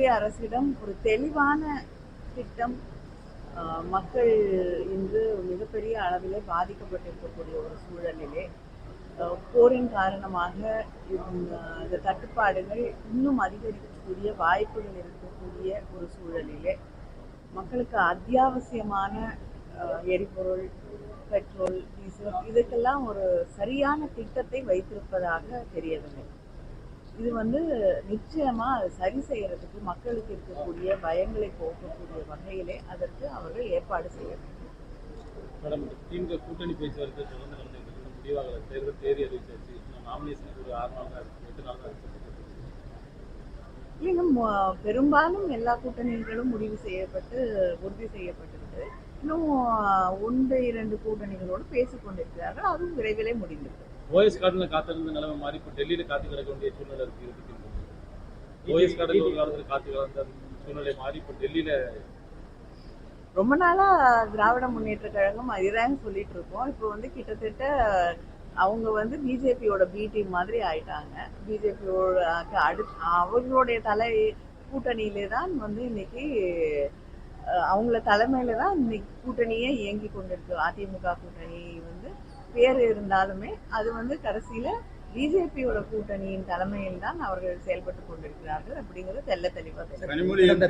ஒன்றிய அரசிடம் ஒரு தெளிவான திட்டம், மக்கள் இன்று மிகப்பெரிய அளவிலே பாதிக்கப்பட்டிருக்கக்கூடிய ஒரு சூழலிலே போரின் காரணமாக இந்த தட்டுப்பாடுகள் இன்னும் அதிகரிக்கக்கூடிய வாய்ப்புகள் இருக்கக்கூடிய ஒரு சூழலிலே மக்களுக்கு அத்தியாவசியமான எரிபொருள், பெட்ரோல், டீசல் இதுக்கெல்லாம் ஒரு சரியான திட்டத்தை வைத்திருப்பதாக தெரியவில்லை. இது நிச்சயமா அதை சரி செய்யறதுக்கு மக்களுக்கு இருக்கக்கூடிய பயங்களை போக்கக்கூடிய வகையிலே அதற்கு அவர்கள் ஏற்பாடு செய்ய வேண்டும். மேடம், திமுக கூட்டணி பேச்சுவார்த்தை தொடர்ந்து நடந்துகிட்டு முடிவாக தேர்தல் தேதி அறிவிச்சாச்சு. நாமினேஷனுக்கு ஒரு 6 நாள் தான் இருக்கு, 8 நாள் தான் இருக்கு. இல்லைங்க, பெரும்பாலும் எல்லா கூட்டணிகளும் முடிவு செய்யப்பட்டு உறுதி செய்யப்பட்டிருக்கு. இன்னும் 1-2 கூட்டணிகளோடு பேசிக் கொண்டிருக்கிறார்கள். அதுவும் விரைவிலே முடிந்திருக்கு. ஓஎஸ் கார்டுல காத்திருந்த நிலைமை மாறி இப்போ டெல்லியில காத்து கிடக்க வேண்டிய சூழ்நிலை இருக்கு. ஓஎஸ் கார்டுல ஒரு காலத்துல காத்து கிடந்த சூழ்நிலை மாறி இப்போ டெல்லியில ரொம்ப நாளா திராவிட முன்னேற்ற கழகம் அதுதான் சொல்லிட்டு இருக்கோம். இப்போ கிட்டத்தட்ட அவங்க பிஜேபியோட பி டீம் மாதிரி ஆயிட்டாங்க. பிஜேபியோட அவர்களுடைய தலை கூட்டணியிலே தான் இன்னைக்கு அவங்கள தலைமையில தான் இன்னைக்கு கூட்டணியே இயங்கி கொண்டிருக்கு. அதிமுக கூட்டணி பேர் இருந்தாலுமே அது கடைசியில பிஜேபியோட கூட்டணியின் தலைமையில் தான் அவர்கள் செயல்பட்டு கொண்டிருக்கிறார்கள் அப்படிங்கிறது தெல்ல தெளிவாக தெரியும்.